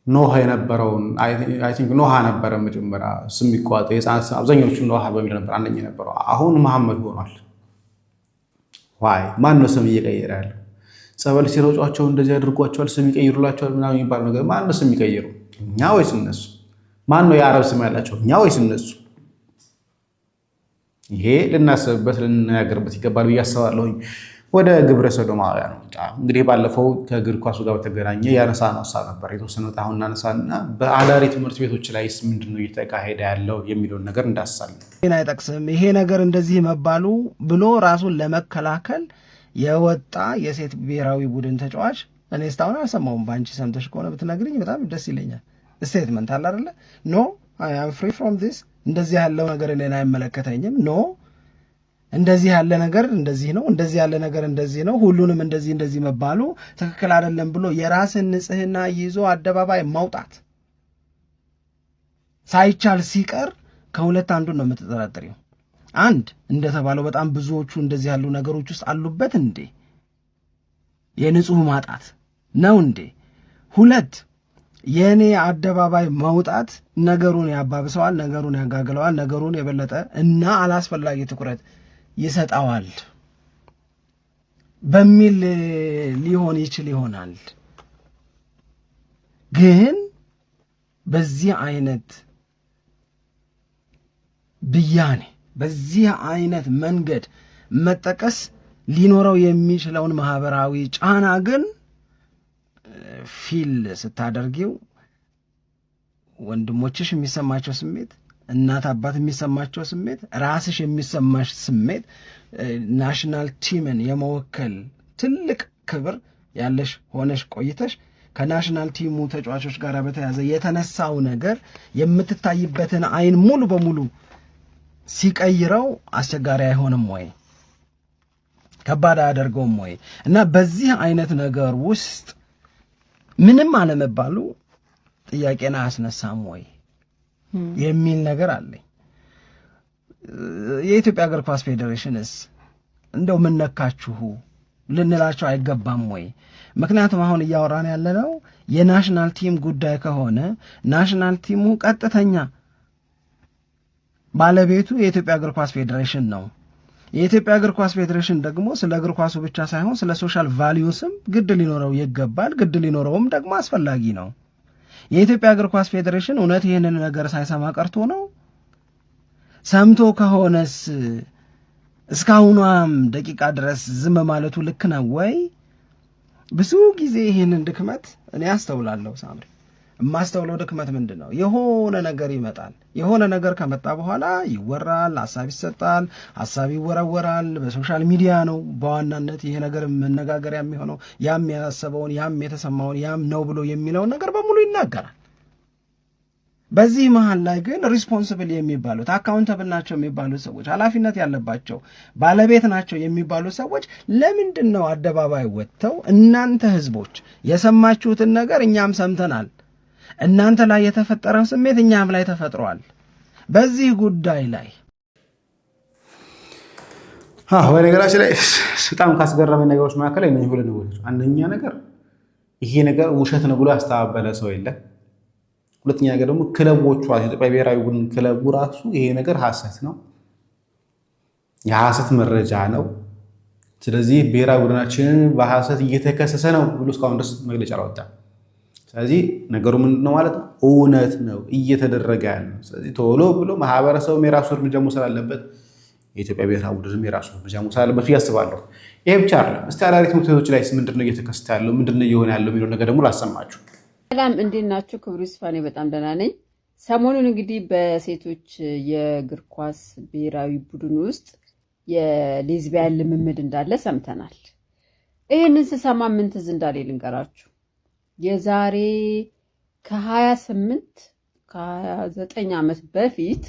ኖህ የነበረውን አይ ቲንክ ኖሃ ነበረ መጀመሪያ ስም ይቋጥ የህፃናት ስም አብዛኞቹ ኖሃ በሚል ነበር አንደኛ የነበረው። አሁን መሐመድ ሆኗል። ዋይ ማን ነው ስም እየቀየረ ያለው? ጸበል ሲሮጫቸው እንደዚህ ያድርጓቸዋል፣ ስም ይቀይሩላቸዋል ምናምን የሚባል ነገር ማን ነው ስም ይቀይሩ? እኛ ወይስ እነሱ? ማን ነው የአረብ ስም ያላቸው? እኛ ወይስ እነሱ? ይሄ ልናስብበት ልንነጋገርበት ይገባል ብዬ አስባለሁኝ። ወደ ግብረ ሰዶማውያን እንግዲህ ባለፈው ከእግር ኳሱ ጋር በተገናኘ ያነሳነው ሀሳብ ነበር። የተወሰነ አሁን እናነሳና በአዳሪ ትምህርት ቤቶች ላይስ ምንድነው እየተካሄደ ያለው የሚለውን ነገር እንዳስሳለን። ይሄን አይጠቅስም። ይሄ ነገር እንደዚህ መባሉ ብሎ ራሱን ለመከላከል የወጣ የሴት ብሔራዊ ቡድን ተጫዋች እኔ እስካሁን አልሰማሁም። በአንቺ ሰምተሽ ከሆነ ብትነግሪኝ በጣም ደስ ይለኛል። ስቴትመንት አለ አይደለ? ኖ አይ አም ፍሪ ፍሮም ዲስ፣ እንደዚህ ያለው ነገር እኔን አይመለከተኝም። ኖ እንደዚህ ያለ ነገር እንደዚህ ነው፣ እንደዚህ ያለ ነገር እንደዚህ ነው፣ ሁሉንም እንደዚህ መባሉ ትክክል አይደለም ብሎ የራስን ንጽህና ይዞ አደባባይ ማውጣት ሳይቻል ሲቀር ከሁለት አንዱን ነው የምትጠረጥሪው። አንድ እንደተባለው በጣም ብዙዎቹ እንደዚህ ያሉ ነገሮች ውስጥ አሉበት እንዴ? የንጹህ ማጣት ነው እንዴ? ሁለት የኔ አደባባይ ማውጣት ነገሩን ያባብሰዋል፣ ነገሩን ያጋግለዋል፣ ነገሩን የበለጠ እና አላስፈላጊ ትኩረት ይሰጣዋል በሚል ሊሆን ይችል ይሆናል። ግን በዚህ አይነት ብያኔ በዚህ አይነት መንገድ መጠቀስ ሊኖረው የሚችለውን ማህበራዊ ጫና ግን ፊል ስታደርጊው ወንድሞችሽ የሚሰማቸው ስሜት፣ እናት አባት የሚሰማቸው ስሜት፣ ራስሽ የሚሰማሽ ስሜት፣ ናሽናል ቲምን የመወከል ትልቅ ክብር ያለሽ ሆነሽ ቆይተሽ ከናሽናል ቲሙ ተጫዋቾች ጋር በተያዘ የተነሳው ነገር የምትታይበትን አይን ሙሉ በሙሉ ሲቀይረው አስቸጋሪ አይሆንም ወይ? ከባድ አያደርገውም ወይ? እና በዚህ አይነት ነገር ውስጥ ምንም አለመባሉ ጥያቄን አያስነሳም ወይ የሚል ነገር አለኝ። የኢትዮጵያ እግር ኳስ ፌዴሬሽንስ እንደው ምን ነካችሁ ልንላቸው አይገባም ወይ? ምክንያቱም አሁን እያወራን ያለነው የናሽናል ቲም ጉዳይ ከሆነ ናሽናል ቲሙ ቀጥተኛ ባለቤቱ የኢትዮጵያ እግር ኳስ ፌዴሬሽን ነው። የኢትዮጵያ እግር ኳስ ፌዴሬሽን ደግሞ ስለ እግር ኳሱ ብቻ ሳይሆን ስለ ሶሻል ቫልዩስም ግድ ሊኖረው ይገባል። ግድ ሊኖረውም ደግሞ አስፈላጊ ነው። የኢትዮጵያ እግር ኳስ ፌዴሬሽን እውነት ይህንን ነገር ሳይሰማ ቀርቶ ነው? ሰምቶ ከሆነስ እስካሁኗም ደቂቃ ድረስ ዝም ማለቱ ልክ ነው ወይ? ብዙ ጊዜ ይህንን ድክመት እኔ አስተውላለሁ። ሳምሪ የማስተውለው ድክመት ምንድን ነው? የሆነ ነገር ይመጣል። የሆነ ነገር ከመጣ በኋላ ይወራል፣ ሀሳብ ይሰጣል፣ ሀሳብ ይወረወራል። በሶሻል ሚዲያ ነው በዋናነት ይሄ ነገር መነጋገሪያ የሚሆነው። ያም ያሰበውን ያም የተሰማውን ያም ነው ብሎ የሚለውን ነገር በሙሉ ይናገራል። በዚህ መሃል ላይ ግን ሪስፖንሲብል የሚባሉት አካውንተብል ናቸው የሚባሉት ሰዎች፣ ኃላፊነት ያለባቸው ባለቤት ናቸው የሚባሉት ሰዎች ለምንድን ነው አደባባይ ወጥተው እናንተ ህዝቦች የሰማችሁትን ነገር እኛም ሰምተናል፣ እናንተ ላይ የተፈጠረው ስሜት እኛም ላይ ተፈጥሯል፣ በዚህ ጉዳይ ላይ በነገራችን ላይ በጣም ካስገረመኝ ነገሮች መካከል እነዚህ ሁለት ነገሮች፣ አንደኛ ነገር ይሄ ነገር ውሸት ነው ብሎ ያስተባበለ ሰው የለም። ሁለተኛ ነገር ደግሞ ክለቦቹ የኢትዮጵያ ብሔራዊ ቡድን ክለቡ ራሱ ይሄ ነገር ሐሰት ነው፣ የሐሰት መረጃ ነው፣ ስለዚህ ብሔራዊ ቡድናችንን በሐሰት እየተከሰሰ ነው ብሎ እስካሁን ድረስ መግለጫ አላወጣም። ስለዚህ ነገሩ ምንድነው ማለት ነው? እውነት ነው እየተደረገ ያለ። ስለዚህ ቶሎ ብሎ ማህበረሰቡም የራሱ እርምጃ መውሰድ አለበት፣ የኢትዮጵያ ብሔራዊ ቡድንም የራሱ እርምጃ መውሰድ አለበት ያስባለሁ። ይሄ ብቻ አይደለም። እስቲ አዳሪ ትምህርት ቤቶች ላይ ምንድነው እየተከሰተ ያለው ምንድነው እየሆነ ያለው የሚለው ነገር ደግሞ ላሰማችሁ። ሰላም እንዴት ናችሁ? ክብሩ ይስፋ። እኔ በጣም ደህና ነኝ። ሰሞኑን እንግዲህ በሴቶች የእግር ኳስ ብሔራዊ ቡድን ውስጥ የሌዝቢያን ልምምድ እንዳለ ሰምተናል። ይህንን ስሰማ ምን ትዝ እንዳለ ልንገራችሁ። የዛሬ ከ29 ዓመት በፊት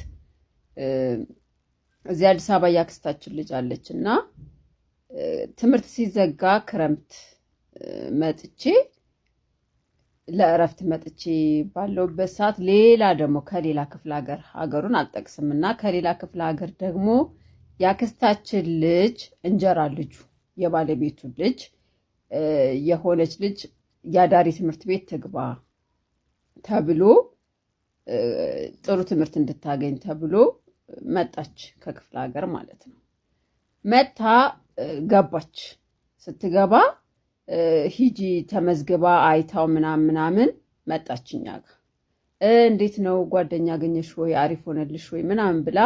እዚህ አዲስ አበባ ያክስታችን ልጅ አለች እና ትምህርት ሲዘጋ ክረምት መጥቼ ለእረፍት መጥቼ ባለውበት ሰዓት ሌላ ደግሞ ከሌላ ክፍለ ሀገር ሀገሩን አልጠቅስም እና ከሌላ ክፍለ ሀገር ደግሞ ያክስታችን ልጅ እንጀራ ልጁ የባለቤቱ ልጅ የሆነች ልጅ የአዳሪ ትምህርት ቤት ትግባ ተብሎ ጥሩ ትምህርት እንድታገኝ ተብሎ መጣች ከክፍለ ሀገር ማለት ነው። መታ ገባች። ስትገባ ሂጂ ተመዝግባ አይታው ምናምን መጣችኛ ጋር እንዴት ነው ጓደኛ አገኘሽ ወይ አሪፍ ሆነልሽ ወይ ምናምን ብላ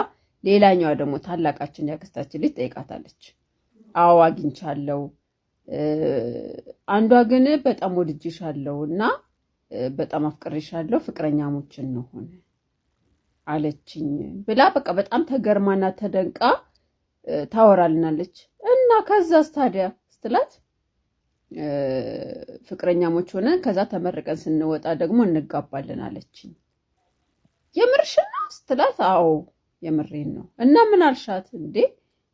ሌላኛዋ ደግሞ ታላቃችን ያክስታችን ልጅ ጠይቃታለች። አዎ አግኝቻለሁ፣ አንዷ ግን በጣም ወድጄሻለሁ እና በጣም አፍቅሬሻለሁ ፍቅረኛሞች እንሆን አለችኝ ብላ በቃ በጣም ተገርማና ተደንቃ ታወራልናለች። እና ከዛስ ታዲያ ስትላት ፍቅረኛሞች ሆነን ከዛ ተመርቀን ስንወጣ ደግሞ እንጋባለን አለችኝ። የምርሽን ነው ስትላት አዎ የምሬን ነው። እና ምን አልሻት? እንዴ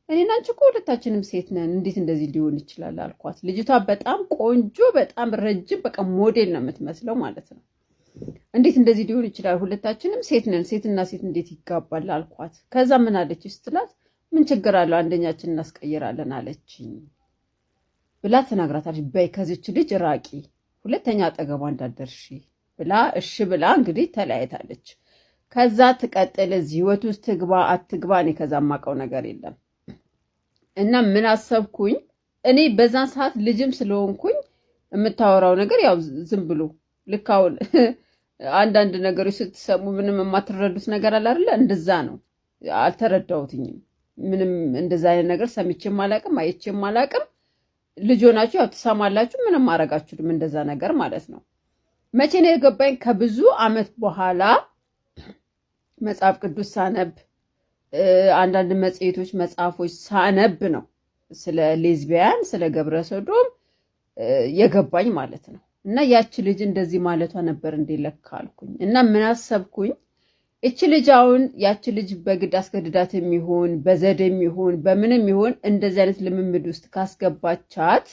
እኔና አንቺ እኮ ሁለታችንም ሴት ነን እንዴት እንደዚህ ሊሆን ይችላል አልኳት። ልጅቷ በጣም ቆንጆ በጣም ረጅም በቃ ሞዴል ነው የምትመስለው ማለት ነው። እንዴት እንደዚህ ሊሆን ይችላል ሁለታችንም ሴት ነን ሴትና ሴት እንዴት ይጋባል አልኳት። ከዛ ምን አለች ስትላት ምን ችግር አለው አንደኛችን እናስቀይራለን አለችኝ ብላ ተናግራታለች። በይ ከዚች ልጅ ራቂ ሁለተኛ አጠገቧ እንዳደርሺ ብላ እሺ ብላ እንግዲህ ተለያይታለች። ከዛ ትቀጥል እዚህ ህይወት ውስጥ ትግባ አትግባ እኔ ከዛ ማቀው ነገር የለም። እና ምን አሰብኩኝ እኔ በዛን ሰዓት ልጅም ስለሆንኩኝ የምታወራው ነገር ያው ዝም ብሎ ልካው አንዳንድ ነገሮች ስትሰሙ ምንም የማትረዱት ነገር አለ አይደል? እንደዛ ነው። አልተረዳሁትኝም። ምንም እንደዛ አይነት ነገር ሰምቼም አላቅም አይቼም አላቅም። ልጅ ሆናችሁ ያው ትሰማላችሁ ምንም አረጋችሁም እንደዛ ነገር ማለት ነው። መቼ ነው የገባኝ? ከብዙ አመት በኋላ መጽሐፍ ቅዱስ ሳነብ አንዳንድ መጽሔቶች መጽሐፎች ሳነብ ነው ስለ ሌዝቢያን ስለ ገብረ ሰዶም የገባኝ ማለት ነው። እና ያቺ ልጅ እንደዚህ ማለቷ ነበር እንደለካ አልኩኝ። እና ምን አሰብኩኝ እቺ ልጅ አሁን ያቺ ልጅ በግድ አስገድዳት የሚሆን በዘዴ የሚሆን በምንም ይሆን እንደዚህ አይነት ልምምድ ውስጥ ካስገባቻት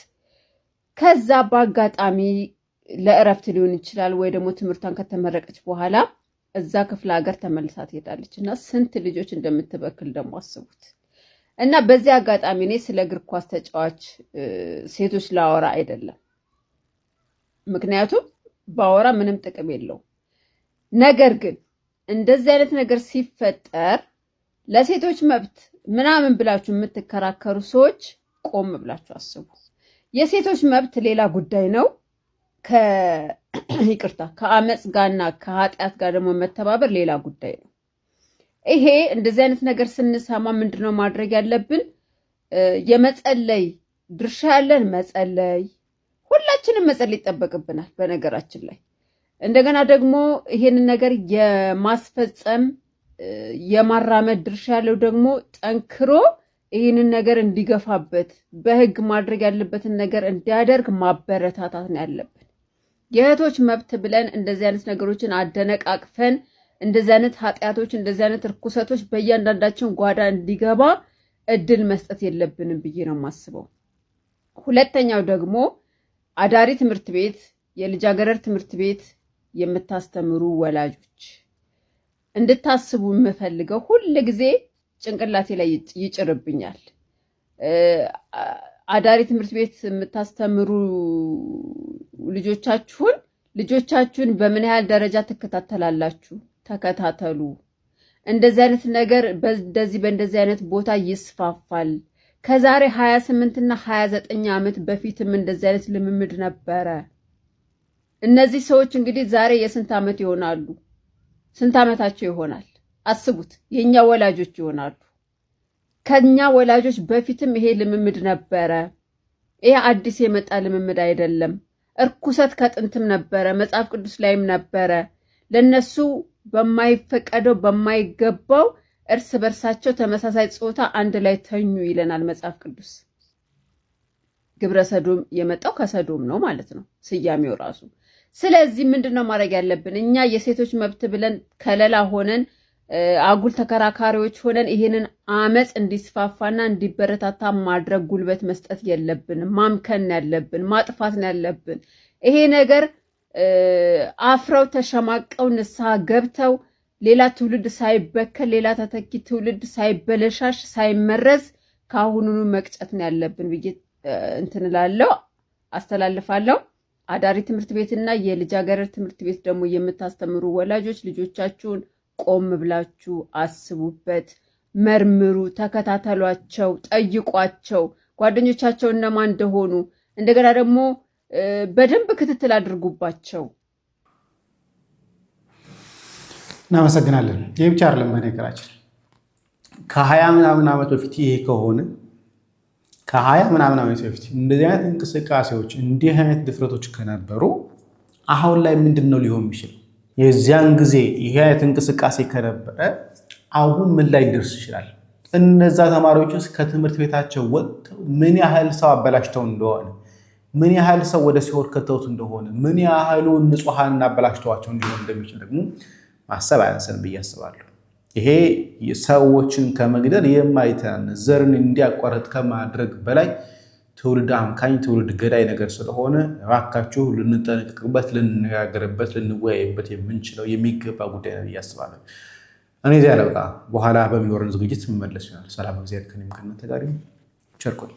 ከዛ በአጋጣሚ ለእረፍት ሊሆን ይችላል ወይ ደግሞ ትምህርቷን ከተመረቀች በኋላ እዛ ክፍለ ሀገር ተመልሳ ትሄዳለች እና ስንት ልጆች እንደምትበክል ደግሞ አስቡት። እና በዚህ አጋጣሚ እኔ ስለ እግር ኳስ ተጫዋች ሴቶች ላወራ አይደለም፣ ምክንያቱም ባወራ ምንም ጥቅም የለውም። ነገር ግን እንደዚህ አይነት ነገር ሲፈጠር ለሴቶች መብት ምናምን ብላችሁ የምትከራከሩ ሰዎች ቆም ብላችሁ አስቡ። የሴቶች መብት ሌላ ጉዳይ ነው። ይቅርታ ከአመጽ ጋርና ከኃጢአት ጋር ደግሞ መተባበር ሌላ ጉዳይ ነው። ይሄ እንደዚህ አይነት ነገር ስንሰማ ምንድነው ማድረግ ያለብን? የመጸለይ ድርሻ ያለን መጸለይ፣ ሁላችንም መጸለይ ይጠበቅብናል። በነገራችን ላይ እንደገና ደግሞ ይሄንን ነገር የማስፈጸም የማራመድ ድርሻ ያለው ደግሞ ጠንክሮ ይህንን ነገር እንዲገፋበት በህግ ማድረግ ያለበትን ነገር እንዲያደርግ ማበረታታት ነው ያለብን። የእህቶች መብት ብለን እንደዚህ አይነት ነገሮችን አደነቃቅፈን እንደዚህ አይነት ኃጢአቶች እንደዚህ አይነት ርኩሰቶች በእያንዳንዳችን ጓዳ እንዲገባ እድል መስጠት የለብንም ብዬ ነው የማስበው። ሁለተኛው ደግሞ አዳሪ ትምህርት ቤት የልጃገረድ ትምህርት ቤት የምታስተምሩ ወላጆች እንድታስቡ የምፈልገው ሁሉ ጊዜ ጭንቅላቴ ላይ ይጭርብኛል። አዳሪ ትምህርት ቤት የምታስተምሩ ልጆቻችሁን በምን ያህል ደረጃ ትከታተላላችሁ? ተከታተሉ። እንደዚህ አይነት ነገር በእንደዚህ አይነት ቦታ ይስፋፋል። ከዛሬ 28 እና 29 ዓመት በፊትም እንደዚህ አይነት ልምምድ ነበረ። እነዚህ ሰዎች እንግዲህ ዛሬ የስንት ዓመት ይሆናሉ? ስንት ዓመታቸው ይሆናል? አስቡት። የኛ ወላጆች ይሆናሉ። ከኛ ወላጆች በፊትም ይሄ ልምምድ ነበረ። ይሄ አዲስ የመጣ ልምምድ አይደለም። እርኩሰት ከጥንትም ነበረ፣ መጽሐፍ ቅዱስ ላይም ነበረ። ለነሱ በማይፈቀደው በማይገባው እርስ በርሳቸው ተመሳሳይ ጾታ አንድ ላይ ተኙ ይለናል መጽሐፍ ቅዱስ። ግብረ ሰዶም የመጣው ከሰዶም ነው ማለት ነው ስያሜው ራሱ። ስለዚህ ምንድነው ማድረግ ያለብን? እኛ የሴቶች መብት ብለን ከለላ ሆነን አጉል ተከራካሪዎች ሆነን ይሄንን አመጽ እንዲስፋፋና እንዲበረታታ ማድረግ ጉልበት መስጠት የለብንም። ማምከን ያለብን፣ ማጥፋት ያለብን። ይሄ ነገር አፍረው ተሸማቀው ንስሐ ገብተው ሌላ ትውልድ ሳይበከል ሌላ ተተኪ ትውልድ ሳይበለሻሽ ሳይመረዝ ካሁኑኑ መቅጨት ነው ያለብን ብዬ እንትንላለው አስተላልፋለሁ። አዳሪ ትምህርት ቤትና የልጃገረድ ትምህርት ቤት ደግሞ የምታስተምሩ ወላጆች ልጆቻችሁን ቆም ብላችሁ አስቡበት፣ መርምሩ፣ ተከታተሏቸው፣ ጠይቋቸው፣ ጓደኞቻቸው እነማን እንደሆኑ እንደገና ደግሞ በደንብ ክትትል አድርጉባቸው። እናመሰግናለን። ይህ ብቻ አይደለም። በነገራችን ከ20 ምናምን ዓመት በፊት ይሄ ከሆነ ከ20 ምናምን ዓመት በፊት እንደዚህ አይነት እንቅስቃሴዎች እንዲህ አይነት ድፍረቶች ከነበሩ አሁን ላይ ምንድን ነው ሊሆን የሚችለው? የዚያን ጊዜ ይሄ አይነት እንቅስቃሴ ከነበረ አሁን ምን ላይ ሊደርስ ይችላል? እነዛ ተማሪዎችስ ከትምህርት ቤታቸው ወጥተው ምን ያህል ሰው አበላሽተው እንደሆነ፣ ምን ያህል ሰው ወደ ሲኦል ከተውት እንደሆነ፣ ምን ያህሉ ንጹሐን አበላሽተዋቸው እንዲሆን እንደሚችል ደግሞ ማሰብ አያንሰን ብዬ አስባለሁ። ይሄ ሰዎችን ከመግደል የማይተናነስ ዘርን እንዲያቋርጥ ከማድረግ በላይ ትውልድ አምካኝ ትውልድ ገዳይ ነገር ስለሆነ እባካችሁ ልንጠነቀቅበት፣ ልንነጋገርበት፣ ልንወያይበት የምንችለው የሚገባ ጉዳይ ነው ብዬ አስባለሁ። እኔ እዚያ ለበቃ በኋላ በሚኖረን ዝግጅት መመለስ ይሆናል። ሰላም እግዚአብሔር ከእኔም ከእናንተ ጋር ይሁን። ቸር ቆዩ።